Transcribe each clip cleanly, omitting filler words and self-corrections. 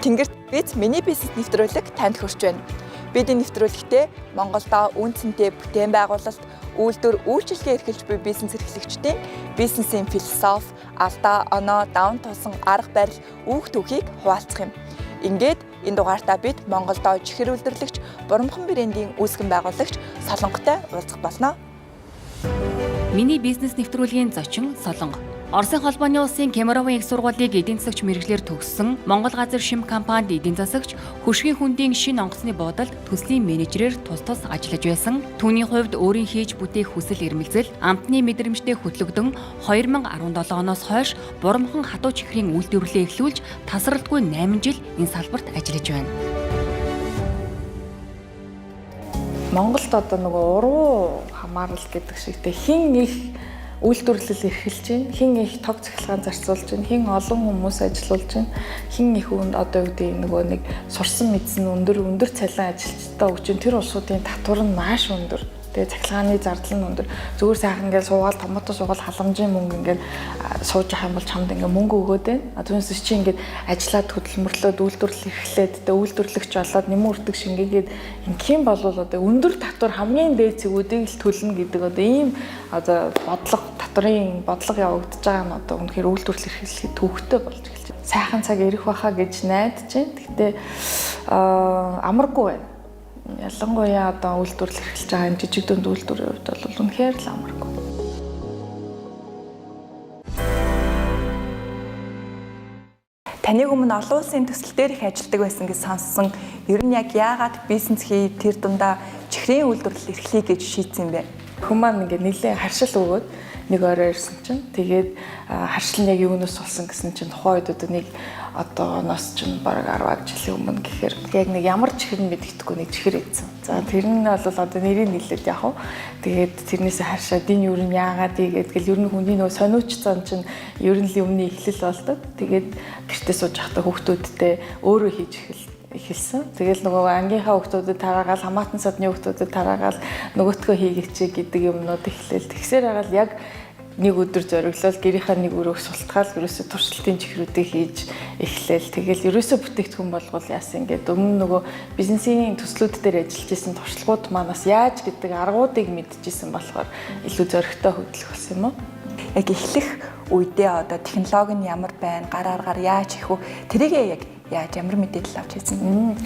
Тэнгэрт биз миний бизнес нэвтрүүлэг танд хүрч байна. Бид энэ нэвтрүүлэгтээ Монголдо үнцэнтэй бүтээн байгуулалт, үйлдвэр үйлчилгээ эрхэлж буй бизнес эрхлэгчдийн бизнесийн философи, алдаа, оноо, даван туулсан арга барил, үүх түүхийг хуваалцах юм. Ингээд энэ дугаартаа бид Монголдо чихэр үйлдвэрлэгч, Бурамхан брендийн үүсгэн байгуулагч Солонготой уулзах болно. Миний бизнес нэвтрүүлгийн зочин Солонго. Оросын холбооны улсын Кемеровын их сургуулийг эдийн засагч мэргэжлэр төгссөн Монгол газар шим компанид эдийн засагч, хөшгийн хүндийн шинэ онгоцны буудалд төслийн менежерээр тус ажиллаж байсан. Түүний хувьд өөрийн хийж бүтээх хүсэл эрмэлзэл амтны мэдрэмжтэй хөтлөгдөн 2017 оноос хойш Бурамхан хатуу чихрийн үйлдвэрлэлээ эхлүүлж тасралтгүй 8 жил энэ салбарт ажиллаж байна. Монголд одоо нөгөө уруу хамаарал гэдэг шигтэй хин их үйлдвэрлэл эрхэлж байна, хин их тог цахилгаан зарцуулж байна, хин олон хүмүүс ажилуулж байна, хин их хүнд одоо юу гэдэг нөгөө нэг сурсан мэдсэн өндөр цалин ажилчтай өгч байна. Тэр улсуудын татвар нь маш өндөр. Тэгээ цахилгааны зардал нь өндөр. Зүгээр сайхан ингээл суугаад томото суугаад халамжийн мөнгө ингээл сууж явах юм бол чамд ингээ мөнгө өгөөд байна. Түүнээс чи ингээд ажиллаад хөдөлмөрлөөд үйлдвэрлэл эрхлээд тэгээ үйлдвэрлэгч болоод нэмэн үрдэг шингээгээд ингээм болвол одоо өндөр татвар хамгийн дээд цэгүүдийг л төлнө гэдэг одоо ийм одоо татварын бодлого явагдаж байгаа нь одоо үнэхээр үйлдвэрлэл эрхлэхэд төвөгтэй болж эхэлж байна. Сайхан цаг ирэх байхаа гэж найдаж байна. Гэхдээ амаргүй байна. Ялангуяа одоо үйлдвэрлэл эрхэлж байгаа энэ жижиг дунд үйлдвэрийн хувьд бол үнэхээр л амаргүй. Таныг өмнө олон улсын төсөл дээр их ажилладаг байсан гэж сонссон. Ер нь яг яагаад бизнес хий тэр дундаа чихрийн үйлдвэрлэл эрхлэе гэж шийдсэн юм бэ? Хүмүүс маань ингээ нэлээд харшил өгөөд нэг орой ирсэн чинь тэгээд харшил нь яг юунаас болсон гэсэн чинь тухайн үед одоо нэг одооноос чинь бараг 10 жилийн өмнө гэхээр яг нэг ямар чихэр нь мэддэхгүй нэг чихэр идсэн. За тэр нь бол одоо нэрийг нийлээд яг хав. Тэгээд тэрнээсээ харшаад энэ юу юм яагаад ийгэдгээл ер нь хүний нөгөө сониуч зан чинь ер нь л өмнө эхлэл болдог. Тэгээд гэртээ сууж байхдаа хүүхдүүдтэй өөрөө хийж эхэлсэн. Тэгэл нөгөө ангийнхаа хүүхдүүдэд тараагаал, хамаатан садны хүүхдүүдэд тараагаал нөгөөтгөө хийгээч гэдэг юмнууд эхлээл. Тэгсээр хагаал яг нэг өдөр зориглол гэрийнхаа нэг өрөөг султгаал ерөөсө туршилтын чихрүүдийг хийж эхлээл. Тэгэл ерөөсө бүтээгдэхүүн болгол яасан ингээд өмнө нөгөө бизнесийн төслүүд дээр ажиллаж исэн туршлагууд манаас яаж гэдэг аргуудыг мэдчихсэн болохоор илүү зоригтой хөдлөх болсон юм уу? Яг эхлэх үедээ одоо технологи нь ямар байна, гар аргаар яаж хийх вэ? Тэрийгээ яг яаж ямар мэдээлэл авч ирсэн?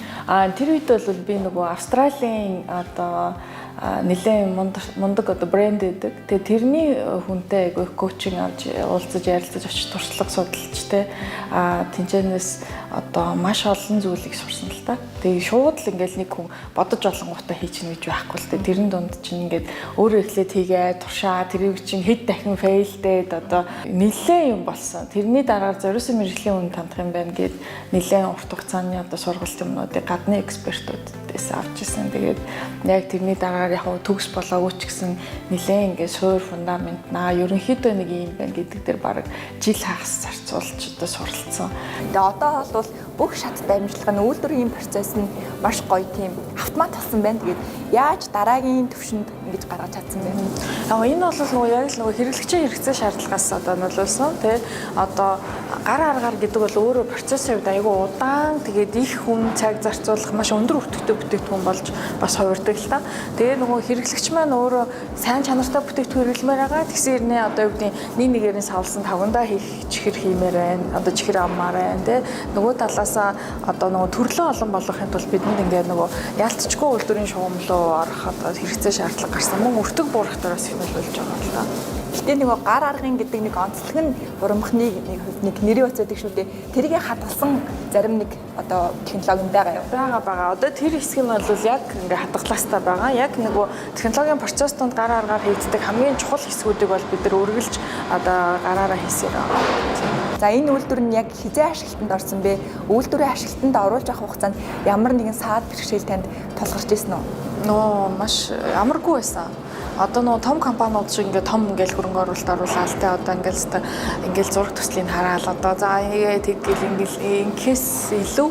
Тэр үед бол би нөгөө Австралийн одоо нэлээд мундаг одоо брэнд гэдэг. Тэгээ тэрний хүнтэй айгүй коучинг авч уулзаж ярилцаж очиж туршлага судалж тэ тэнцэнээс одоо маш олон зүйлийг сурсан л та. Тэгээ шууд л ингээл нэг хүн бодож олонгуудаа хийчихнэ гэж байхгүй л тэ. Тэрэн дунд чинь ингээд өөрөө эхлээд хийгээ туршаа тэрийг чинь хэд дахин фейлдээд одоо нэлээд юм болсон. Тэрний дараагаар зориулсан мэргэжлийн үн тандах юм байна гэд нэлээд урт хугацааны одоо сургалт юмнуудыг гадны экспертүүдээс авч ирсэн. Тэгээд яг тэрний дараагаар яг төгс болоогүй ч гэсэн нэлээд ингээд суур фундамент ерөнхийдөө нэг юм байна гэдэг дээр баг жил хагас зарцуулж одоо суралцсан. Тэгээ одоо бол бүх шат дамжуулах нь үйлдвэрийн процесс нь маш гоё тийм автомат болсон байна. Тэгээд яаж дараагийн төвшөнд ингэж гаргаж чадсан бэ? Энэ бол нөгөө яг л нөгөө хэрэглэгчийн хэрэгцээ шаардлагаас одоо нөлөөлсөн тий. Одоо гар аргаар гэдэг бол өөрөө процессын хувьд айгүй удаан тэгээд их хүн цаг зарцуулах маш өндөр өртөгтэй бүтээгдэхүүн болж бас хувирдаг л та. Тэгээ нөгөө хэрэглэгч маань өөрөө сайн чанартай бүтээгдэхүүн хэрэглэмээр байгаа. Тэгсэн хэрнээ одоо юу гэдэг нэг нэгээрээ савлсан тавгандаа хийх чихэр хиймээр байна. Одоо чихэр аммаар байна тий. Нөгөө талаасаа одоо нөгөө төрлөө олон болгохын тулд бидэнд ингээд нөгөө яалтчгүй үйлдвэрийн шугам руу орох одоо хэрэгцээ шаардлага гарсан. Мөн өртөг буурах тараас их нөлөөлж байгаа л да. Гэтэ нөгөө гар аргын гэдэг нэг онцлог нь Бурамхны нэг нэрийн уцаадаг шүү дээ. Тэрийг хадгалсан зарим нэг одоо технологи байгаа юу? Бага. Одоо тэр хэсэг нь бол яг ингээ хадгалаастай байгаа. Яг нөгөө технологийн процесс донд гар аргаар хийгддэг хамгийн чухал хэсгүүдийг бол бид нар үргэлж одоо гараараа хийсээр байгаа. За энэ үйлдвэр нь яг хизээ ашиглалтанд орсон бэ? Үйлдвэрийн ашиглалтанд оруулж авах хугацаанд ямар нэгэн саад бэрхшээл танд тулгарч ирсэн үү? Маш амаргүй байсан. Одоо нөгөө том компаниуд шиг ингээ том ингээл хөрөнгө оруулалт оруулаад тэ одоо ингээл зураг төслийг хараал одоо за тэгээд ингээл инкээс илүү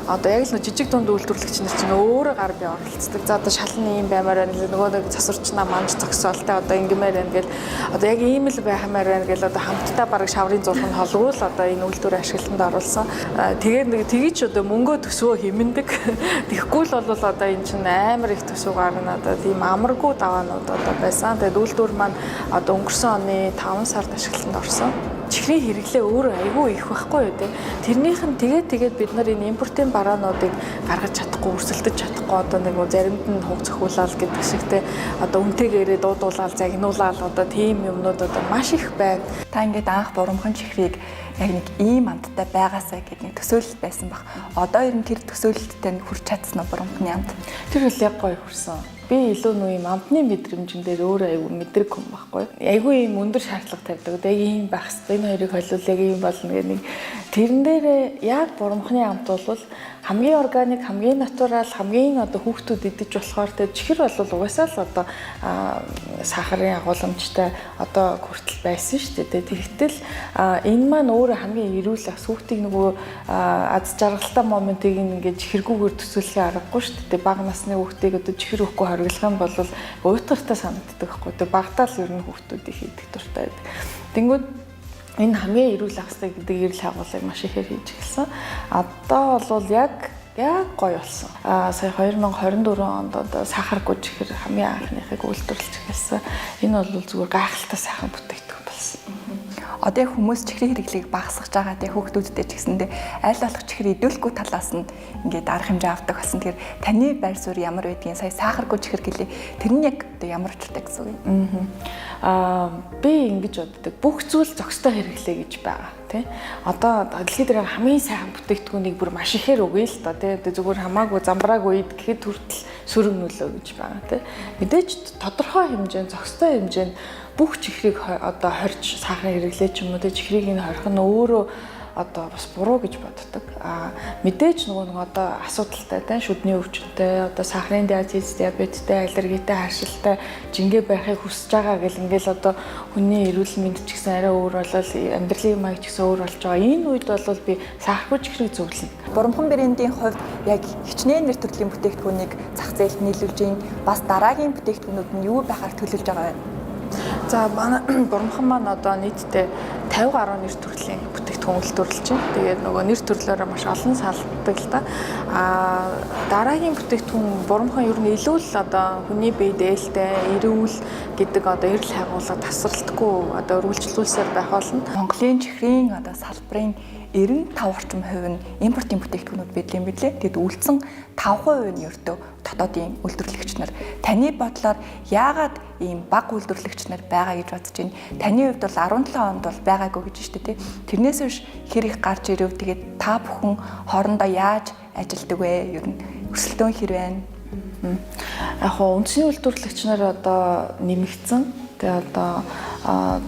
одоо яг л жижиг дунд үйлдвэрлэгч нар чинь өөрөө гар бие оролцдог. За одоо шалны юм баймаар байна. Нөгөө нэг засварчнаа манж зогсоол те одоо ингэмээр байна гэл одоо яг ийм л байхмаар байна гэл одоо хамтдаа бараг шаврын зурханд холгоул одоо энэ үйлдвэр ашиглалтанд оруулсан. Тэгээд нэг тгийч одоо мөнгөө төсвөө хэмндэг. Тэгэхгүй л бол одоо энэ чинь амар их төсөв гарна одоо тийм амаргүй даваанууд одоо байсан. Тэгээд үйлдвэр маань одоо өнгөрсөн оны 5 сард ашиглалтанд орсон. Чихрийн хэрэглээ өөрөө айгүй их байхгүй юу те. Тэрнийх нь тэгээд бид нар энэ импортын бараануудыг гаргаж чадахгүй, өрсөлдөж чадахгүй одоо нэг заримд нь хуг цохиулаад гэдэг шиг те. Одоо үнтэйгээрээ дуудуулаад загнуулаад одоо тийм юмнууд одоо маш их байна. Та ингээд анх бурамхан чихрийг яг нэг ийм амттай байгаасаа гэдэг нэг төсөөлөл байсан баг. Одоо ер нь тэр төсөөлөлттэй хүрч чадсан уу бурамхны амт? Тэр үл яг гоё хүрсэн. Би илүү нүү юм амтны мэдрэмжэн дээр өөрөө айгүй мэдрэг хүн байхгүй. Айгүй юм өндөр шаардлага тавьдаг. Яг ийм байх хэрэгтэй. Энэ хоёрыг холиулаг ийм болно гэх нэг тэрэн дээр яг бурамхны амт бол хамгийн органик, хамгийн натурал, хамгийн одоо хүүхдүүд идэж болохоор тэр чихэр бол угаасаа л одоо сахарын агуулмжтай одоо хүртэл байсан шүү дээ. Тэгтэл энэ маань өөрөө хамгийн эрүүл ах хүүхдийг нөгөө аз жаргалтай моментыг ингээд чихэргүүгээр төсөөлөх аргагүй шүү дээ. Бага насны хүүхдийг одоо чихэр өгөхгүй хориглох юм бол уйтгартай санагддаг байхгүй. Тэг багтаа л ер нь хүүхдүүд их идэх дуртай байдаг. Тэнгүүд энэ хамгийн эрүүл ахстай гэдэг эрүүл хагуулыг маш ихээр хийж эхэлсэн. Одоо бол яг гоё болсон. Сая 2024 онд одоо сахаргүй чихэр хамгийн анхныхыг үйлдвэрлэж эхэлсэн. Энэ бол зүгээр гайхалтай сайхан бүтээгдэхүүн болсон. Одоо яг хүмүүс чихрийн хэрэглээг багасгаж байгаа те хүүхдүүдтэй ч гэсэндээ аль болох чихэр идүүлэхгүй талаас нь ингээд арга хэмжээ авдаг болсон. Тэгэхээр таны байр суурь ямар байдгийг сая сахаргүй чихэр гэлээ. Тэр нь яг одоо ямар учиртай гэсэн үг юм? Би ингэж боддог. Бүх зүйл зохистой хэрэглээ гэж байгаа тий. Одоо дэлхийд дээр хамгийн сайхан бүтээгдэхүүнийг бүр маш ихээр өгье л та тий. Зүгээр хамаагүй замбраагүй ид гэхэд хүртэл сөрөг нөлөө гэж байгаа тий. Мэдээж тодорхой хэмжээнд зохистой хэмжээнд бүх чихрийг одоо хорж сахарын хэрэглээ ч юм уу тий чихрийг нь хорих нь өөрөө одоо бас буруу гэж боддог. Мэдээж нөгөө одоо асуудалтай тий шүдний өвчтөй, одоо сахарын диабет, диабеттэй, аллергитэй, харшилтай жингээ байхыг хүсэж байгаа гэл ингээл одоо хүний эрүүл мэнд ч гэсэн арай өөр болол амьдралын маяг ч гэсэн өөр болж байгаа. Энэ үед бол би сахаргүй чихрийг зөвлөнө. Бурамхан брендийн хувьд яг хичнээн нэр төрлийн бүтээгдэхүүнийг зах зээлд нийлүүлж ийн бас дараагийн бүтээгдэхүүнүүд нь юу байхаар төлөвлөж байгаа вэ? За манай бурамхан маань одоо нийтдээ 50 гаруй нэр төрлийн бүтээгдэхүүн үйлдвэрлэж байна. Тэгээд нөгөө нэр төрлөөрөө маш олон салдаг л да. Дараагийн бүтээгдэхүүн бурамхан ер нь илүү л одоо хүний бие дээлтэй, эрүүл гэдэг одоо эрүүл хайгуулга тасралтгүй одоо үргэлжлүүлсээр байх болно. Монголын чихрийн одоо салбарын 95% нь импортын бүтээгдэхүүнүүд бидлийн билээ. Тэгэд үлдсэн 5% нь ердөө дотоодын үйлдвэрлэгч нар. Таны бодлоор яагаад ийм бага үйлдвэрлэгч нар байгаа гэж бодож байна? Таны хувьд бол 17 онд бол байгаагүй гэж шүү дээ. Тэрнээс биш хэр их гарч ирэв. Тэгээд та бүхэн хоорондоо яаж ажилладаг вэ? Ер нь өрсөлдөөн хэр байна? Яг хоо үндэсний үйлдвэрлэгч нар одоо нэмэгдсэн. Тэгээд одоо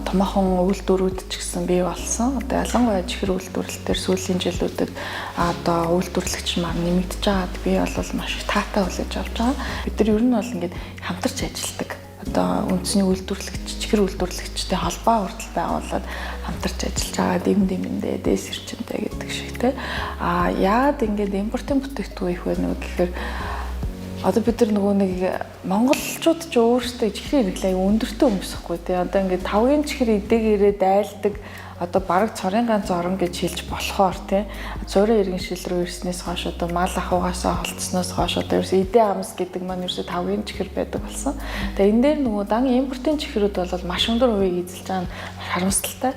томоохон үйлдвэрүүд ч гэсэн бий болсон. Одоо ялангуяа чихэр үйлдвэрлэлтээр сүүлийн жилүүдэд одоо үйлдвэрлэгч маань нэмэгдэж байгаад би бол маш их таатай хүлээж авч байгаа. Бид нар ер нь бол ингээд хамтарч ажилладаг. Одоо үндэсний үйлдвэрлэгч, чихэр үйлдвэрлэгчтэй холбоо хүртэл байгуулад хамтарч ажиллаж байгаа дэмэндээ дээс эрчимтэй гэдэг шиг те. Яагаад ингээд импортын бүтээгдэхүүн их вэ гэхээр одоо бид нар нөгөө нэг монголчууд ч өөрсдөө чихрийн хэрэглээ өндөртэй өмсөхгүй тий. Одоо ингээд тавгийн чихэр идээгээрээ дайлдаг одоо бараг цорын ганц орон гэж хэлж болохоор тий. Цорын иргэншил рүү ирснээс хойш одоо мал ахуйгаасаа холцсноос хойш одоо ерөөс идэ амс гэдэг маань ерөөсөө тавгийн чихэр байдаг болсон. Тэгээ энэ дээр нөгөө дан импортын чихрүүд бол маш өндөр хувийг эзэлж байгаа нь харамсалтай.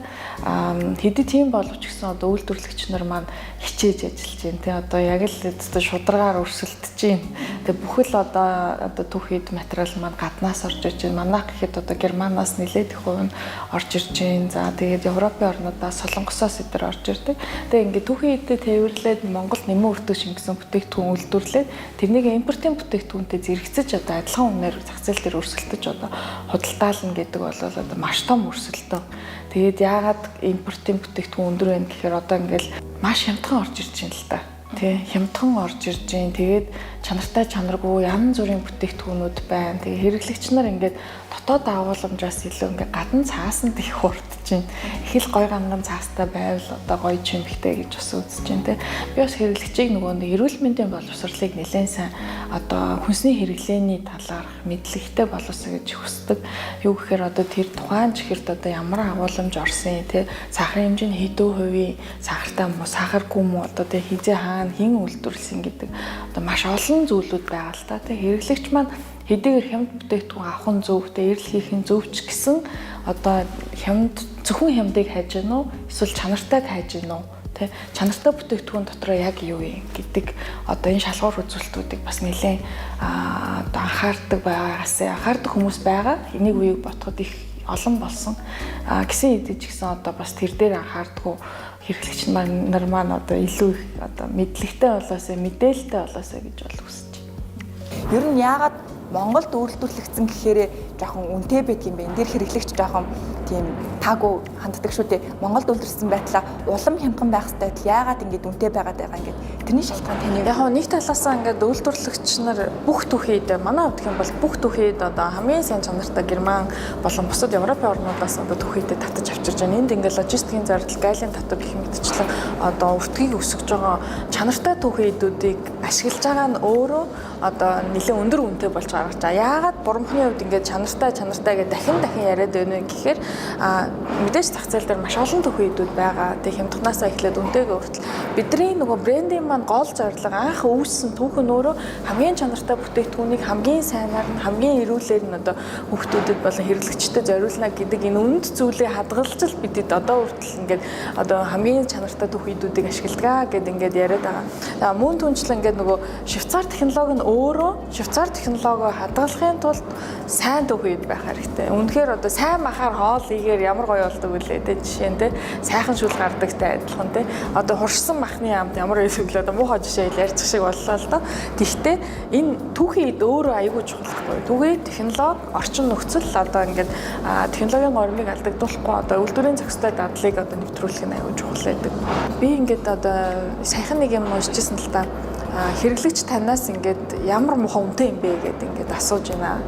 Хэдий тийм боловч гэсэн одоо үйлдвэрлэгч нар маань хичээж ажиллаж байна тий. Одоо яг л одоо шударгаар өрсөлдөж байна. Тэгээ бүхэл одоо түүхийд материал маань гаднаас орж ирж байна. Манайх гэхэд одоо Германаас нэлээд их хувь нь орж ирж байна. За тэгээд Европын орнуудаас Солонгосоос эдгээр орж ирдэг. Тэгээ ингээд түүхийн эдэд тээвэрлээд Монголд нэмэн өртөө шингэсэн бүтээгдэхүүн үйлдвэрлээд тэрнийг импортын бүтээгдэхүүнтэй зэрэгцэж одоо адилхан үнээр зах зээл дээр өрсөлдөж одоо худалдаална гэдэг бол одоо маш том өрсөлдөөн. Тэгээд яагаад импортын бүтээгдэхүүн өндөр байна гэхээр одоо ингээл маш хямдхан орж ирж байна л да. Тэ хямдхан орж ирж байна. Тэгээд чанартай чанаргүй янз бүрийн бүтээгдэхүүнүүд байна. Тэгээд хэрэглэгч нар ингээд дотоод агуулмжаас илүү ингээд гадна цаасанд их хурдж байна. Их л гой ганган цаастай байвал одоо гоё чимхтэй гэж бас үзэж байна те. Би бас хэрэглэгчийг нөгөө нэг эрүүл мэндийн боловсролыг нэлээд сайн одоо хүнсний хэрэглээний талаарх мэдлэгтэй боловсро гэж хүсдэг. Юу гэхээр одоо тэр тухайн чихэрд одоо ямар агуулмж орсон те, сахарын хэмжээ нь хэдэн хувийн сахартай мó, сахаргүй мó, одоо тэ хизээ хаана хэн үйлдвэрлэсэн гэдэг одоо маш олон зүйлүүд байгаа л та. Тэ хэрэглэгч маань хэдийгээр хямд бүтээгдэхүүн авах нь зөв, тэ эрэл хийх нь зөв ч гэсэн одоо зөвхөн хямдыг хайж гэнэ үү? Эсвэл чанартайг хайж гэнэ үү? Тэ чанартай бүтээгдэхүүн дотор яг юу вэ гэдэг одоо энэ шалгуур үзүүлэлтүүдийг бас нэлээд одоо анхаардаг хүмүүс байгаа. Энийг үеийг ботход их олон болсон. Гэсэн хэдий ч гэсэн одоо бас тэр дээр анхаардаггүй хэрэглэгч нар маань одоо илүү их одоо мэдлэгтэй болоосаа, мэдээлэлтэй болоосаа гэж бол хүсэж байна. Ер нь яагаад Монголд үйлдвэрлэгдсэн гэхээр жоохон үнэтэй байдгийм бэ? Энд дэр хэрэглэгч жоохон тийм таагүй ханддаг шүү дээ. Монголд үйлдвэрлэсэн байтлаа улам хямдхан байх хэрэгтэй. Яагаад ингэж үнэтэй байгаад байгаа ингээд тэрний шалтгаан таны яг нэг талаасаа ингээд үйлдвэрлэгч нар бүх түүхийд манай хувьд бол бүх түүхийд одоо хамгийн сайн чанартай Герман болон бусад Европын орнуудаас одоо түүхийдээ татаж авчирж байна. Энд ингээд логистикийн зардал, гайлын татвар гэх мэтчлэн одоо өртгийг өсгөж байгаа чанартай түүхийдүүдийг ашиглаж байгаа нь өөрөө одоо нэлээд өндөр үнэтэй болж гаргаж байгаа. Яагаад бурамхны хувьд ингээд чанартай гэж дахин яриад байна вэ гэхээр мэдээж зах зээл дээр маш олон түүхийдүүд байгаа. Тэг хямдхнаасаа эхлээд үнэтэйгээ хүртэл бидний нөгөө брендинг маань гол зорилго анх үүссэн түүх нь өөрөө хамгийн чанартай бүтээгдэхүүнийг хамгийн сайнаар нь хамгийн эрүүлэр нь одоо хүүхдүүдэд болон хэрэглэгчдэд зориулна гэдэг энэ үнд зүйлийг хадгалж л бидэд одоо хүртэл ингээд одоо хамгийн чанартай түүхийдүүдийг ашигладаг гэдэг ингээд яриад байгаа. Мөн түнчлэн ингээд нөгөө Швейцар технологи нь өөрөө Швейцар технологио хадгалахын тулд сайн түүхийд байх хэрэгтэй. Үнэхээр одоо сайн махаар хоол игээр ямар гоё болдог вүлээ те, жишээ нь те сайхан шүл гардагтай адилхан те. Одоо хуршсан махны амт ямар эсвэл одоо муухай жишээ ярьчих шиг боллоо л доо. Гэхдээ энэ түүхийд өөрөө аюул чухал байхгүй. Түүхий технологи, орчин нөхцөл одоо ингээд технологийн гормыг алдагдуулахгүй одоо үйлдвэрийн зохистой дадлыг одоо нэвтрүүлэх нь аюул чухал байдаг. Би ингээд одоо саяхан нэг юм уншижсэн л та. Хэрэглэгч танаас ингээд ямар муухай үнэтэй юм бэ гэдэг ингээд асууж байна.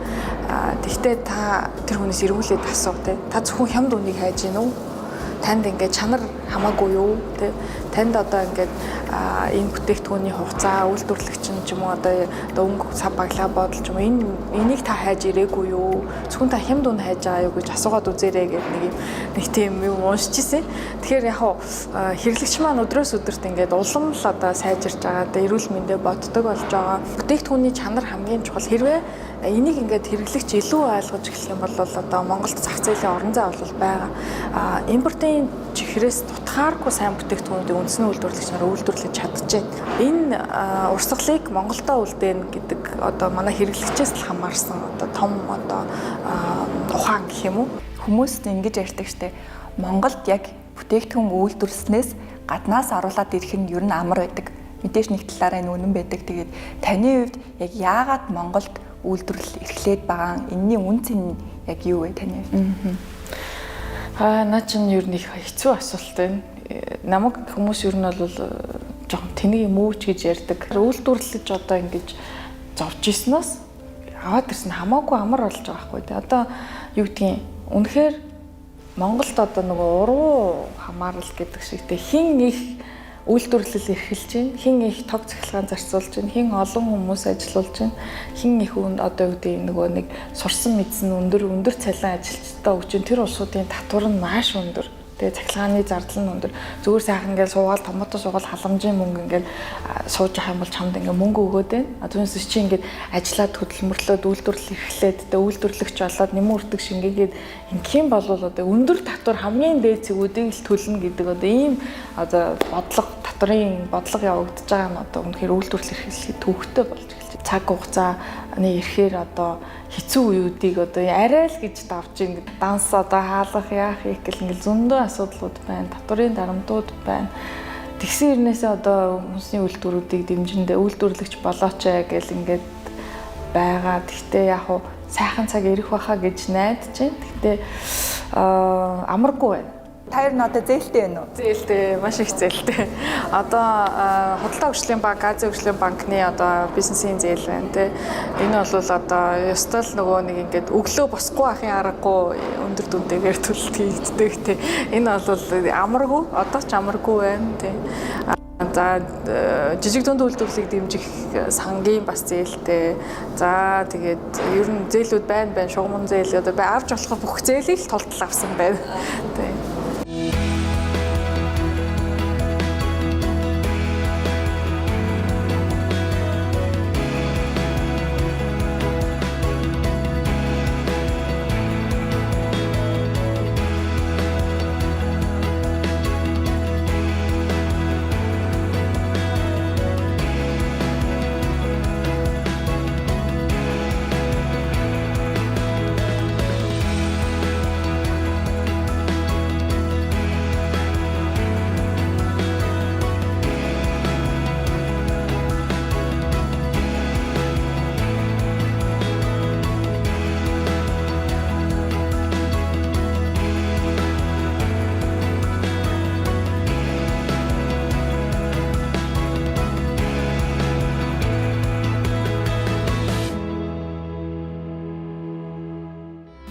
Тэгвэл та тэр хүнээс эргүүлээд асуу те. Та зөвхөн хямд үнийг хайж гин үү? Танд ингээд чанар хамаагүй юу? Тэ танд одоо ингээд энэ бүтээгдэхүүний хугацаа, үйлдвэрлэгч нь ч юм уу одоо өнгө сав баглаа бодол ч юм уу энийг та хайж ирээгүй юу? Зөвхөн та хямд үн хайж байгаа юу гэж асуугаад үзээрэй гэдэг нэг тийм юм уншижсэн. Тэгэхээр яг хэрэглэгч маань өдрөөс өдөрт ингээд улам л одоо сайжирч байгаа. Одоо эрүүл мэндэ боддог болж байгаа. Бүтээгдэхүүний чанар хамгийн чухал. Хэрвээ энийг ингээд хэрэглэгч илүү ойлгож эхлэх юм бол одоо Монголд зах зээлийн орон зай бол байгаа. Импортын чихрээс тутахааргүй сайн бүтээгдэхүүнүүдийг үндэсний үйлдвэрлэгч нар үйлдвэрлэж чадчихэв. Энэ урсгалыг Монголдоо үлдээнэ гэдэг одоо манай хэрэглэгчээс л хамаарсан одоо том одоо ухаан гэх юм уу? Хүмүүст ингэж ярьдаг штэ. Монголд яг бүтээгдэхүүн үйлдвэрлэснээс гаднаас оруулаад ирэх нь ер нь амар байдаг. Мэдээж нэг талаараа энэ үнэн байдаг. Тэгээд таны хувьд яг яагаад Монголд үйлдвэрлэл эрхлээд байгаа энэний үн цэн яг юу вэ таны хувьд? Наа чинь ер нь их хэцүү асуулт байна. Намайг хүмүүс ер нь бол жоохон тэнийг юм ууч гэж ярьдаг. Үйлдвэрлэж одоо ингэж зовж ирснээс аваад ирсэн хамаагүй амар болж байгаа байхгүй тий. Одоо юу гэдгийг үнэхээр Монголд одоо нөгөө уруу хамаарал гэдэг шигтэй хин их үйлдвэрлэл эрхэлж байна. Хин их тог цахилгаан зарцуулж байна. Хин олон хүмүүс ажилуулж байна. Хин их хүнд одоо юу гэдэг нөгөө нэг сурсан мэдсэн өндөр цалин ажилчтай өгч байна. Тэр улсуудын татвар нь маш өндөр. Тэгээ цахилгааны зардал нь өндөр. Зүгээр сайхан ингээл суугаад томото суугаад халамжийн мөнгө ингээл сууж явах юм бол чамд ингээл мөнгө өгөөд байна. Түүнээс чи ингээд ажиллаад хөдөлмөрлөөд үйлдвэрлэл эрхлээд тэгээ үйлдвэрлэгч болоод нэмэн үрдэг шингээгээд ингэх юм бол одоо өндөр татвар хамгийн дээд зэгүүдийг л төлнө гэдэг одоо ийм одоо татварын бодлого явагдаж байгаа нь одоо үнэхээр үйлдвэрлэл эрхлэхэд төвөгтэй болж эхэлж байна. Цаг хугацааны ирэхээр одоо хэцүү үеүүдийг одоо арай л гэж давж ингээд данс одоо хаалгах яах их гэл ингээд зөндөө асуудлууд байна. Татварын дарамтууд байна. Тэгсэн хэрнээсээ одоо хүмүүсийн үйлдвэрүүдийг дэмжиндээ үйлдвэрлэгч болооч гэл ингээд байгаа. Гэхдээ яг хуу сайхан цаг ирэх байхаа гэж найдаж байна. Гэхдээ амаргүй байна. Та ер нь одоо зээлтэй байна уу? Зээлтэй, маш их зээлтэй. Одоо худалдаа хөгжлийн банк, Азийн хөгжлийн банкны одоо бизнесийн зээл байна те. Энэ бол одоо ёстой л нөгөө нэг ингээд өглөө босгүй ахын аргагүй өндөр дүнтэйгээр төлөлт хийгддэг те. Энэ бол амаргүй, одоо ч амаргүй байна те. За жижиг дунд үйлдвэрлэлийг дэмжих сангийн бас зээлтэй. За тэгээд ер нь зээлүүд байна. Шугамн зээл одоо авч болох бүх зээлийг л тултал авсан байна. Тэ.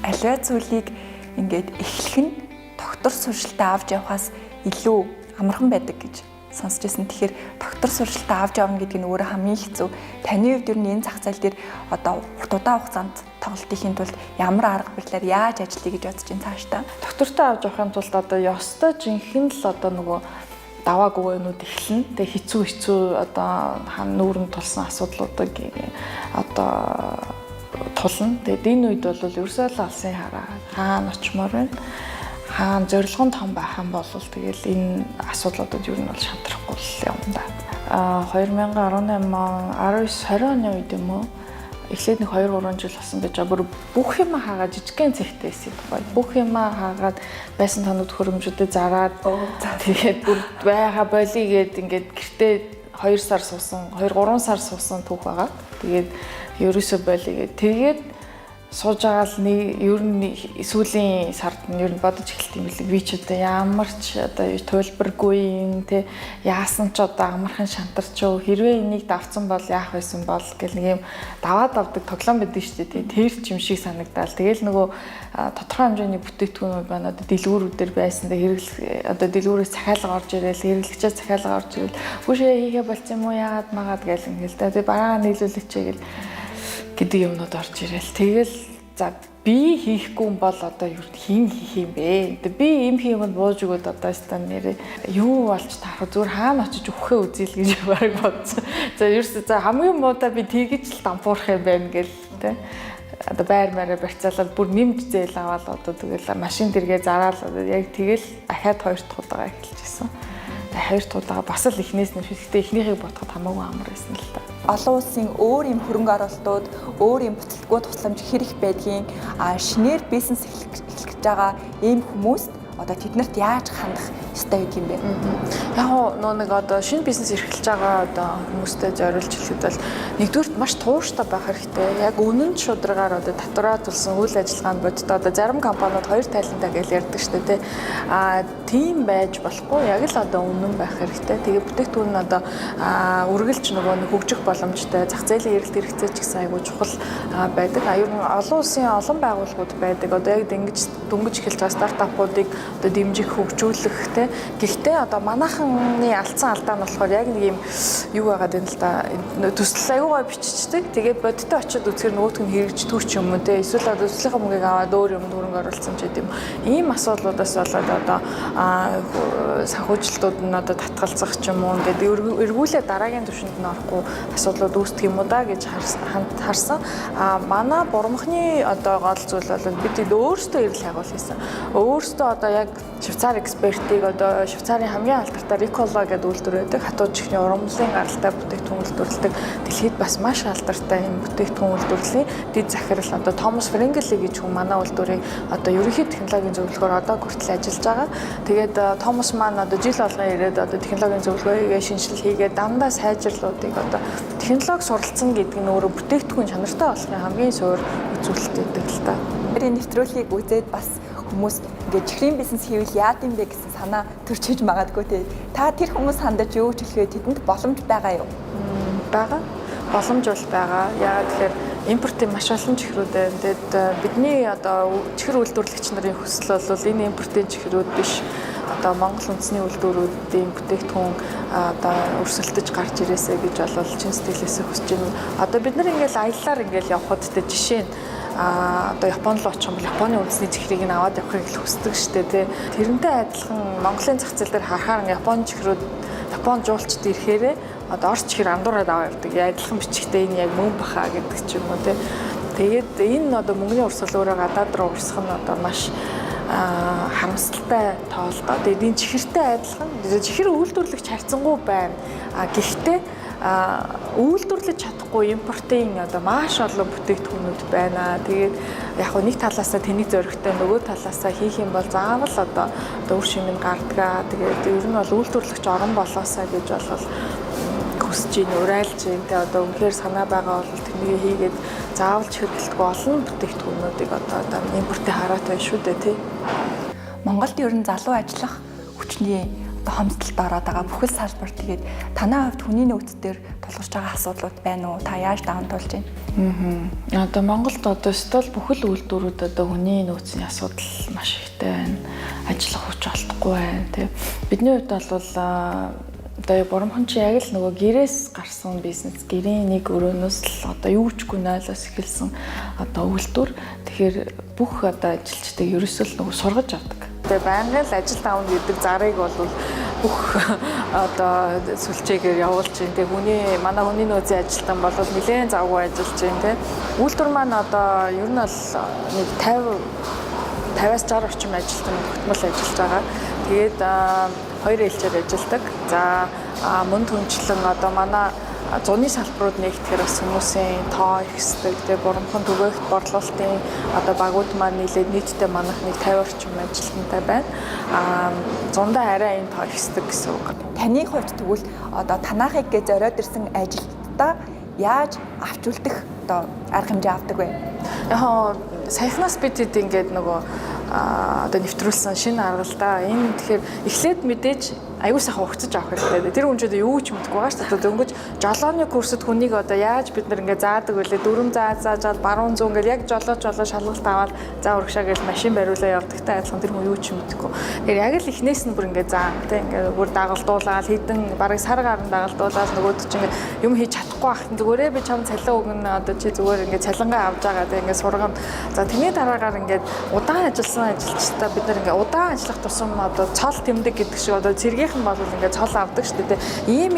Аливаа зүйлийг ингээд эхлэх нь доктор сургалтаа авч явахаас илүү амархан байдаг гэж сонсч байсан. Тэгэхээр доктор сургалтаа авч явна гэдэг нь өөрөө хамгийн хэцүү. Таны хувьд ер нь энэ зах зээл дээр одоо урт удаан хугацаанд тоглолт хийхин тулд ямар арга барилаар яаж ажиллая гэж бодож байна цаашдаа? Доктортой авч явахын тулд одоо ёстой жинхэнэ л одоо нөгөө даваагүй юмуд эхэлнэ. Тэгээ хэцүү одоо нүүрэн тулсан асуудлуудыг одоо тулна. Тэгээд энэ үед бол ерөөсөө л алсын хараа хаана очимоор байна. Хаана зорилго нь том байх юм бол тэгэл энэ асуудлуудад ер нь бол шантрахгүй л юм да. 2018 он 19-20 оны үед юм уу? Эхлээд нэг 2-3 жил болсон гэж бүр бүх юм хаагаад жижигхэн цэгтэй байсан байхгүй. Бүх юм хаагаад байсан тоног хөрөмжүүдэд зараад тэгээд бүр байга болигээд ингээд гэртээ 2 сар суусан, 2-3 сар суусан түүх байгаа. Тэгээд ерөөсөө болигээд тэгээд сууж байгаа л ер нь сүүлийн сард нь ер нь бодож эхэлт юм билэг. Би ч одоо ямар ч одоо төлбөргүй юм те яасан ч одоо амархан шантарч юу хэрвээ энийг давцсан бол яах байсан бол гэл нэг юм даваад авдаг тоглоом байдаг шүү дээ. Тэр ч юм шиг санагдаал. Тэгэл нөгөө тодорхой хэмжээний бүтээгдэхүүнүүд байна. Одоо дэлгүүрүүдээр байсан дэ одоо дэлгүүрээс захиалга орж ирээл хэрэглэгчээс захиалга орж ирээл бүшээ хийхэ болцсон юм уу яагаад магаад гэл ингээл та. Тэгээ бараа нийлүүлээч гэл гэдэг юмнууд орж ирээл. Тэгэл за би хийхгүй юм бол одоо юу хин хийх юм бэ? Би им хиймэнд бууж өгöd одоо стан нэрээ юу болж таах зүгээр хаана очиж өгөхөө үзэл гэж баг бодсон. За ерөөсөө за хамгийн муудаа би тэгэж л дампуурах юм байна гэл тэ. Одоо байр маараа барьцаалал бүр нэмж зээл аваад одоо тэгэл машин дэргээ зараал яг тэгэл дахиад 2 дахь удаага эхэлчихсэн. Тэгээ 2 дахь удаага бас л эхнээс нь гэхдээ эхнийхийг бодоход хамаагүй амар байсан л та. Олон улсын өөр юм хөрөнгө оруулалтууд, өөр юм бүтэцлэгүүд тусламж хэрэг байдгийн шинээр бизнес эхлэх гэж байгаа ийм хүмүүст одоо тэднэрт яаж хандах ёстой гэдэг юм бэ? Яг нэг одоо шинэ бизнес эрхэлж байгаа одоо хүмүүстэй зориулж хэлэхэд бол нэгдүгürt маш тууштай байх хэрэгтэй. Яг үнэн шударгаар одоо татвараатулсан үйл ажиллагаанд боддоо одоо зарим компаниуд хоёр тайлантай гэж ярьдаг шүү дээ. Тийм байж болохгүй. Яг л одоо үнэн байх хэрэгтэй. Тэгээ бүтээгдэхүүн нь одоо үргэлж нөгөө нэг хөгжих боломжтой, зах зээлийн эрэлт хэрэгцээ ч гэсэн айгүй чухал байдаг. Ер нь олон улсын олон байгууллагууд байдаг. Одоо яг дөнгөж эхэлж байгаа стартапуудыг одоо дэмжих, хөгжүүлэх те. Гэхдээ одоо манайханы алдсан алдаа нь болохоор яг нэг юм юу байгаад байна л да. Төсөл аюугаа биччихдэг. Тэгээд бодиттой очиод үзэхээр нөгөөтг нь хэрэгж төрч юм уу те. Эсвэл одоо төслийнхаа мөнгийг аваад өөр юм хөрөнгө оруулсан ч гэдэм. Ийм асуудлуудаас болоод одоо санхүүжилтүүд нь одоо татгалзах ч юм уу ингээд эргүүлээ дараагийн түвшинд нь орохгүй асуудлууд үүсдэг юм уу да гэж харсан. Манай бурамхны одоо гол зүйл бол бид өөрсдөө эрэл хайгуул хийсэн. Өөрсдөө одоо яг Швейцар экспертийг одоо Швейцарын хамгийн алдартай Ricola гэдэг үйлдвэр байдаг. Хатуу чихний урамлын гаралтай бүтээгдэхүүн үйлдвэрлэдэг. Дэлхийд бас маш алдартай энэ бүтээгдэхүүн үйлдвэрлэлийн дэд захирал одоо Томас Фрэнгли гэж хүн манай үйлдвэрийг одоо ерөнхий технологийн зөвлөгөөр одоо хүртэл ажиллаж байгаа. Тэгээд Томас маань одоо жил болгон ирээд одоо технологийн зөвлөгөөгээ шинжил хийгээд дандаа сайжрлуудыг одоо технологи суралцсан гэдэг нь өөрөө бүтээгдэхүүн чанартай болохын хамгийн суур үзүүлэлт өгдөг л та. Энэ нэвтрүүлгийг үзээд бас хүмүүс ингээд чихрийн бизнес хийвэл яад юм бэ гэсэн санаа төрж иж магадгүй тий. Та тэр хүмүүс хандаж юу ч хэлэхэд тэдэнд боломж байгаа юу? Бага. Боломж бол байгаа. Яагаад тэгэхээр импортын маш олон чихрүүд байна. Тэгэд бидний одоо чихэр үйлдвэрлэгч нарын хүсэл бол энэ импортын чихрүүд биш. Одоо Монгол үндэсний үйлдвэрүүдийн бүтээгдэхүүн одоо өрсөлдөж гарч ирээсэ гэж бол чин сэтгэлээсээ хүсэж байна. Одоо бид нар ингээл аяллаар ингээл явхад тэ жишээ нь одоо Японд л очих юм бол Японы үндэсний чихрийг нь аваад явахыг л хүсдэг шүү дээ. Тэрнтэй адилхан Монголын зах зээл дээр харахаар Японы чихрүүд Японд жуулчд ирэхээр одоо орч чихэр андуураад аваа явдаг. Адилхан бичгтээ энэ яг мөн баха гэдэг ч юм уу тий. Тэгээд энэ одоо мөнгөний урсгал өөрөө гадаад руу урсгах нь одоо маш харамсалтай тоолдоо. Тэгээд энэ чихэртэй адилхан чихэр үйлдвэрлэгч харьцангуй байна. Гэхдээ үйлдвэрлэж чадахгүй импортын одоо маш олон бүтээгдэхүүнүүд байна. Тэгээд яг нэг талаасаа тэнийг зөрөгтэй нөгөө талаасаа хийх юм бол заавал одоо үр шимэн гардгаа. Тэгээд ер нь бол үйлдвэрлэгч орон болоосаа гэж бол хүсэж ийн урайлж ийн тэ одоо үнэхээр санаа байгаа бол тэнийг хийгээд заавал хэрэглэдэггүй олон бүтээгдэхүүнүүдийг одоо импортын хараат байна шүү дээ тий. Монголд ер нь залуу ажиллах хүчний одоо хомсдолд ороод байгаа бүхэл салбар тэгээд танай хувьд хүний нөөц дээр тулгарч байгаа асуудлууд байна уу? Та яаж даван туулж байна? Одоо Монголд одоо стол бүхэл үйлдвэрүүд одоо хүний нөөцийн асуудал маш ихтэй байна. Ажиллах хүч олдохгүй байна тий. Бидний хувьд бол одоо Боромхон чи яг л нөгөө гэрээс гарсан бизнес, гэрийн нэг өрөөнөөс л одоо юу ч гүнайлаас эхэлсэн одоо үйлдвэр. Тэгэхээр бүх одоо ажилчдыг ерөөсөө л нөгөө сургаж авдаг. Тэгээ байнгын л ажил тавна гэдэг зарыг бол бүх одоо сүлжээгээр явуулж байна. Тэгээ манай хүний нөөцийн ажилтан бол нэлээд завгүй ажиллаж байна те. Үйлдвэр маань одоо ер нь бол нэг 50-аас 60 орчим ажилтан тогтмол ажиллаж байгаа. Тэгээд хоёр ээлжээр ажилладаг. За мөн түнчлэн одоо манай зуны салбарууд нэгтгэхээр бас хүмүүсийн тоо ихсдэг. Тэгээ Боромхон түгээгт борлуулалтын одоо багууд маань нийтдээ манайх нэг 50 орчим ажилтнтай байна. Зундаа арай энэ тоо ихсдэг гэсэн үг. Таны хувьд тэгвэл одоо танаахыг гээ зориод ирсэн ажилтнаа яаж авч үлдэх одоо арга хэмжээ авдаг вэ? Яг саяхнаас бид ингээд нөгөө одоо нэвтрүүлсэн шинэ арга л да. Энэ тэгэхээр эхлээд мэдээж аюу сайхан ухцаж авах хэрэгтэй. Тэр хүн ч одоо юу ч мэдэхгүй байгаа шүү дээ. Дөнгөж жолооны курсд хүнийг одоо яаж бид нар ингээ заадаг вэ? Дөрөв заажаад баруун зүүн гэл яг жолоо шалгалт аваад за урагшаа гэж машин бариулаа явдагтай адилхан тэр хүн юу ч мэдэхгүй. Тэгэхээр яг л эхнээс нь бүр ингээ заа тэ ингээ бүр дагалдуулаад хідэн бараг сар гарan дагалдуулаад нөгөөд чинь ингээ юм хийж чадахгүй байх. Зүгээрээ би чам цалин өгнө одоо чи зүгээр ингээ цалингаа авч байгаа тэ ингээ сургана. За тэрний дараагаар ингээ удаан ажилласан ажилчдаа бид нар ингээ удаан ажиллах тусам одоо цол тэмдэг гэдэг шиг одоо цэргийнхэн бол ингээ цол авдаг шүү дээ. Ийм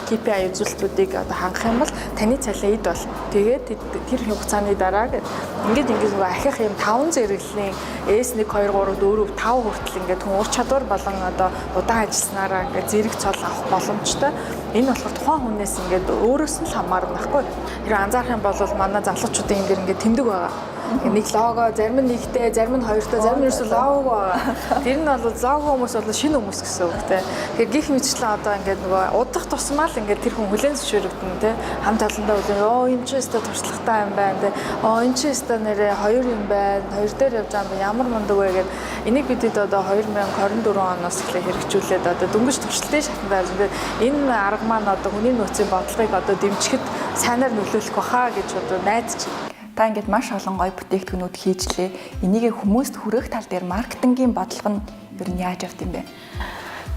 KPI үзүүлэлтүүдийг одоо хангах юм бол таны цалин эд бол. Тэгээд тэр хугацааны дараа ингээд нөгөө ахих юм 5 зэрэглэлийн S1 2 3 4 5 хүртэл ингээд хүн ур чадвар болон одоо удаан ажилласнараа ингээд зэрэг цол авах боломжтой. Энэ болохоор тухайн хүнээс ингээд өөрөөс нь л хамаарна байхгүй. Тэр анзаарах юм бол манай залуучуудын ингээд тэмдэг байгаа. Нэг лого, зарим нь нэгтэй, зарим нь хоёртой, зарим нь ерөөсөө лого байгаа. Тэр нь бол лого хүмүүс бол шинэ хүмүүс гэсэн үг те. Тэгэхээр гих мэтчлэн одоо ингээд нөгөө удах тусмаа л ингээд тэр хүн хүлээн зөвшөөрөгдөн те. Хамт олондоо үлээ энэ ч өстө туршлагатай юм байна те. Энэ ч өстө нэрээ хоёр юм байна. Хоёр дээр явж байгаа юм ямар мундаг вэ гэд энийг бидэд одоо 2024 оноос эхлээ хэрэгжүүлээд одоо дөнгөж туршилтын шатнд ажиллаад энэ арга маань одоо хүний нөөцийн бодлогыг одоо дэмжихэд сайнаар нөлөөлөх баха гэж одоо найдаж байна. Та ингээд маш олон гоё бүтээгдэхүүнүүд хийжлээ. Энийг хүмүүст хүргэх тал дээр маркетингийн бодлого нь ер нь яаж явд юм бэ?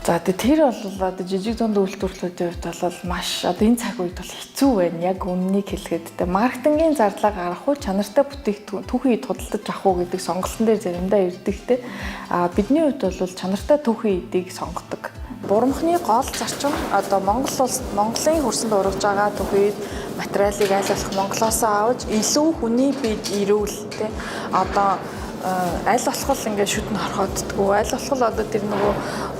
За тэр бол одоо жижиг дунд үйлдвэрлэлүүдийн хувьд бол маш одоо энэ цаг үед бол хэцүү байна. Яг өмнөнийг хэлгээд тэ маркетингийн зарлага гаргах уу, чанартай бүтээгдэхүүн түүхий худалдаж авах уу гэдэг сонголтын дээр заримдаа ирдэг те. Бидний хувьд бол чанартай түүхий эдийг сонгодог. Бурамхны гол зарчим одоо Монголын хөрсөнд ургаж байгаа түүхийд материалыг аль болох Монголоос авч илүү хүний бие ирүүл те. Одоо аль болох ингээд шүтэн хорхооддгоо аль болох одоо тэр нөгөө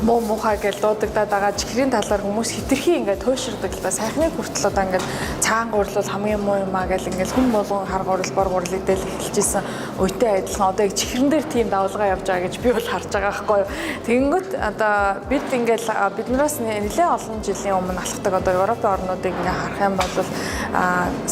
муу муухай гэж дуудагдаад байгаа чихрийн талаар хүмүүс хитрхи ингээд туйширдаг л да сайхны хүртэл одоо ингээд цагаан гурил хамгийн муу юм аа гэл ингээд хүн болгон хар гурил бор гурилыг дээл эхэлжсэн үетэй адилхан одоо яг чихрэн дээр тийм давлгаа явж байгаа гэж би бол харж байгаа байхгүй юу. Тэгэнгүүт одоо бид ингээд биднээс нэлээд олон жилийн өмнө алхдаг одоо Европын орнуудыг ингээд харах юм бол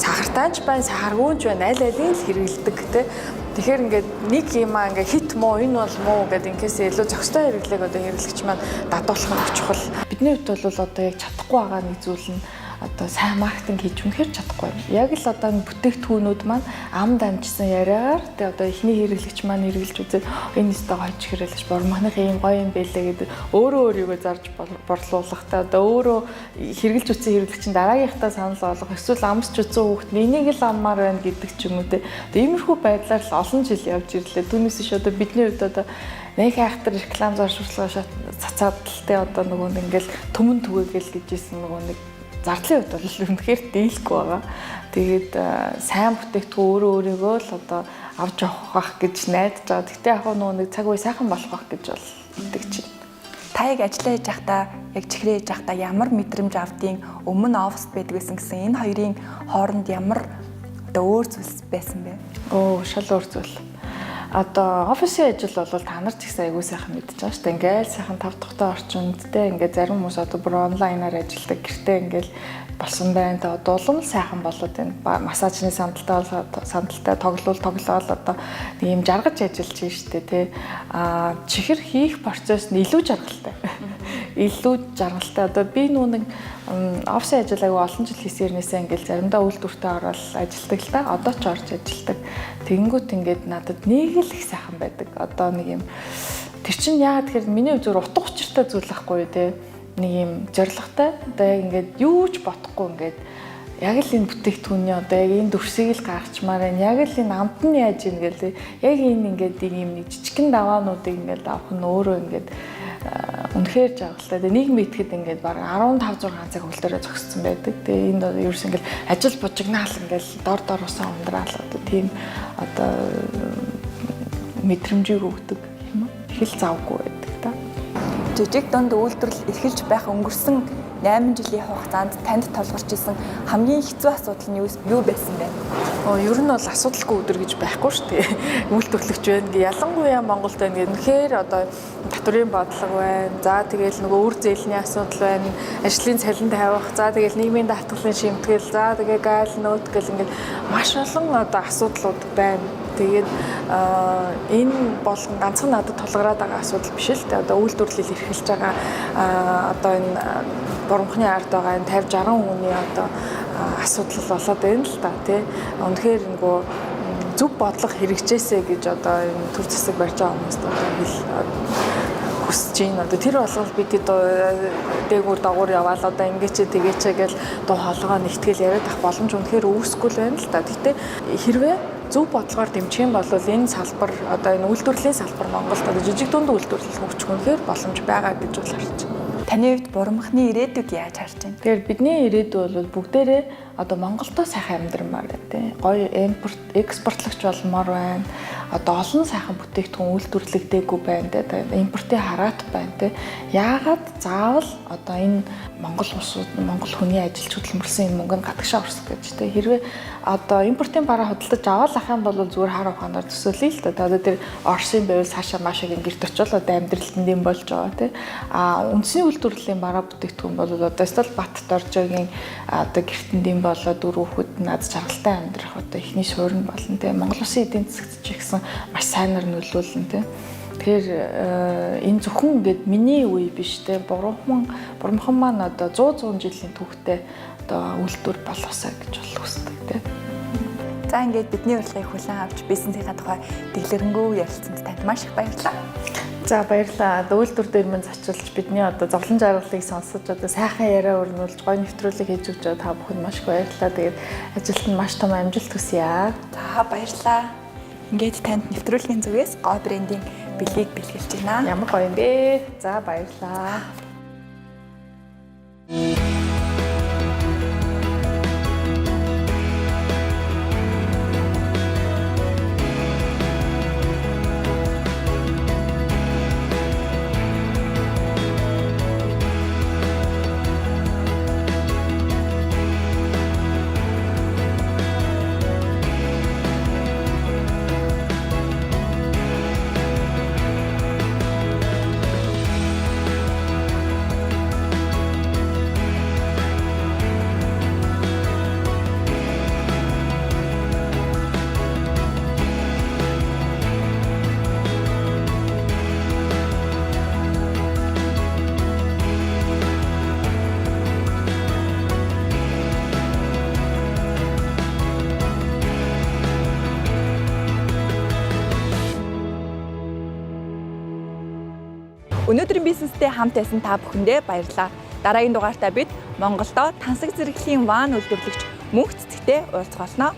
сахартайч байна сахаргүйч байна аль алийг л хэрэгэлдэг те. Тэгэхээр ингээд нэг юм ингээд хит муу энэ бол муу гэдэг ингээсээ илүү зохистой хэрэглээг одоо хэрэглэгч маань дадуулах нь чухал. Бидний хувьд бол одоо яг чадахгүй байгаа нэг зүйл нь одоо сайн маркетинг хийж үнэхээр чадахгүй юм. Яг л одоо бүтээгдэхүүнүүд маань амд амжсан яриагаар тэгээ одоо эхний хэрэглэгч маань хэрэглэж үзээд энэ өстой гойч хэрэглэж бормохных юм гоё юм бэлээ гэдэг өөрөө өөрийгөө зарж борлуулах та одоо өөрөө хэрэглэж үзсэн хэрэглэгчин дараагийнхтаа санал болгох эсвэл амсч үзсэн хүүхэд энийг л аммаар байна гэдэг ч юм уу те. Одоо иймэрхүү байдлаар л олон жил явж ирлээ. Түүнээс ш одоо бидний хувьд одоо нэг хайхтар реклам заршуулгаа цацаад л те одоо нөгөө ингээл төмөн түгээгээл гэжсэн нөгөө нэг зардлын хувьд бол үнэхээр дийлэхгүй байгаа. Тэгээд сайн бүтээгдэхүүн өөрөө өөрийгөө л одоо авч явах гэж найдаж байгаа. Гэтэ яг нөгөө нэг цаг үе сайхан болох байх гэж бол итгэж байна. Та яг ажиллаж байхдаа, яг чихрээ хийж байхдаа ямар мэдрэмж авдیں۔ Өмнө оффист байдаг гэсэн энэ хоёрын хооронд ямар одоо өөр зүйлс байсан бэ? Шал өөр зүйл. Одоо офисын ажил бол та нар ч их айгүй сайхан мэдж байгаа шүү дээ. Ингээл сайхан 5 дахьтай орчиндтэй ингээд зарим хүмүүс одоо бүр онлайнаар ажилладаг. Гэртээ ингээл болсон байна. Тэгээ одоо улам сайхан болоод байна. Массажны сандалтай тоглолт одоо нэг юм жаргаж ажиллаж байна шүү дээ, тий. Чихэр хийх процесс нь илүү жаргалтай. Илүү жаргалтай. Одоо би нэг офисын ажил аягүй олон жил хийсээрнээсээ ингээл заримдаа үйлдвэртээ ороод ажилладаг л та. Одоо ч орж ажилладаг. Тэгэнгүүт ингээд надад нэг л их сайхан байдаг. Одоо нэг юм тэр чинь яагаад тэгэхээр миний зөв утга учиртай зүйл байхгүй тий. Нэг юм зоригтой. Одоо яг ингээд юу ч бодохгүй ингээд яг л энэ бүтээгдэхүүний одоо яг энэ дүрсийг л гаргачмаар байна. Яг л энэ амт нь яаж ийн гээл яг энэ ингээд ийм нэг жижигхэн даваануудыг ингээд авах нь өөрөө ингээд үнэхээр жаргалтай. Тэгээ нийгэм итгэхэд ингээд баг 15 6 цаг хөлтөөрөө зогссон байдаг. Тэгээ энд ерөөс ингээд ажил бужигнаал ингээд дор усаа ундраал одоо тийм одоо мэдрэмжийг өгдөг юм аа. Их л завгүй байдаг та. Жижиг дунд үйлдвэрлэл эрхэлж байх өнгөрсөн 8 жилийн хугацаанд танд толгорч исэн хамгийн хэцүү асуудал нь юу байсан бэ? Ер нь бол асуудалгүй өдөр гэж байхгүй шүү дээ. Үйлдвэрлэгч байна. Ялангуяа Монголд байна гэх үнэхээр одоо татврын бодлого байна. За тэгэл нөгөө үр зээлний асуудал байна. Ажлын цалин тавих. За тэгэл нийгмийн даатгалын шимтгэл. За тэгээ гайл нөт гэл ингээд маш олон одоо асуудлууд байна. Тэгээд энэ бол ганцхан надад тулгараад байгаа асуудал биш л дээ. Одоо үйлдвэрлэл эрхэлж байгаа одоо энэ боромхны ард байгаа энэ 50 60 хүний одоо асуудал болоод байна л та тий. Үнэхээр нөгөө зөв бодлого хэрэгжээсэ гэж одоо энэ төр засаг барьж байгаа хүмүүст одоо хүсэж байна. Одоо тэр болгол бидэд дээгүүр дагуур яваал одоо ингэч тэгээч гэл дуу хоолойгоо нэгтгэл яриад ах боломж үнэхээр үүсэхгүй л байна л та. Гэтэ хэрвээ зөв бодлогоор дэмжих юм бол энэ салбар одоо энэ үйлдвэрлэлийн салбар Монголд одоо жижиг дунд үйлдвэрлэл хөгжих үнэхээр боломж байгаа гэж бол харж байна. Таны хувьд бурамхны ирээдүйг яаж харж байна? Тэгэхээр бидний ирээдүй бол бүгдээрээ одоо Монголдо сайхан амьдрмаар байна тий. Гоё импорт, экспортлогч болмоор байна. Одоо олон сайхан бүтээгдэхүүн үйлдвэрлэгдээгүй байна тий. Импортын хараат байна тий. Яагаад заавал одоо энэ Монгол улсууд, Монгол хүний ажилч хөдөлмөрлсөн энэ мөнгөнд гадагшаа орсох гэж тий. Хэрвээ одоо импортын бараа хөдөлж аваад ах юм бол зүгээр хар ухаанаар төсөөлье л та. Одоо тэр Орсын байвал цаашаа машагийн гэрт очил одоо амьдралд нь болж байгаа тий. Үндсний үйлдвэрлэлийн бараа бүтээгдэхүүн бол одоо стал Бат Доржогийн одоо гэртэнд болоод дөрөв хүүхэд над жаргалтай амьдрах одоо ихний суурь нь болно тий. Монгол Улсын эдийн засагт ч гэсэн маш сайнаар нөлөөлнө тий. Тэгэхээр энэ зөвхөн ингээд миний үе биш тий. Бурамхан маань одоо 100 жилийн түүхтэй одоо үйлдвэр болоосаа гэж бол хүсдэг тий. За ингээд бидний урилгыг хүлээн авч бизнесийн тухай дэглэрэнгүү ярилцсанд танд маш их баярлалаа. За баярлалаа. Үйлдвэр дээр мань зочилж бидний одоо зовлон жаргалыг сонсож одоо сайхан яриа өрнүүлж гоё нэвтрүүлэг хийж өгч байгаа та бүхэнд маш их баярлалаа. Тэгээд ажилд нь маш том амжилт хүсье. За баярлалаа. Ингээд танд нэвтрүүлгийн зүгээс Go брендийн бэлгийг бэлгэлж байна. Ямар гоё юм бэ? За баярлалаа. Өнөөдрийн бизнестэй хамт байсан та бүхэндээ баярлалаа. Дараагийн дугаартаа бид Монголдо тансаг зэрэглэлийн ван үйлдвэрлэгч мөнх цэцэгтэй уулзах болно.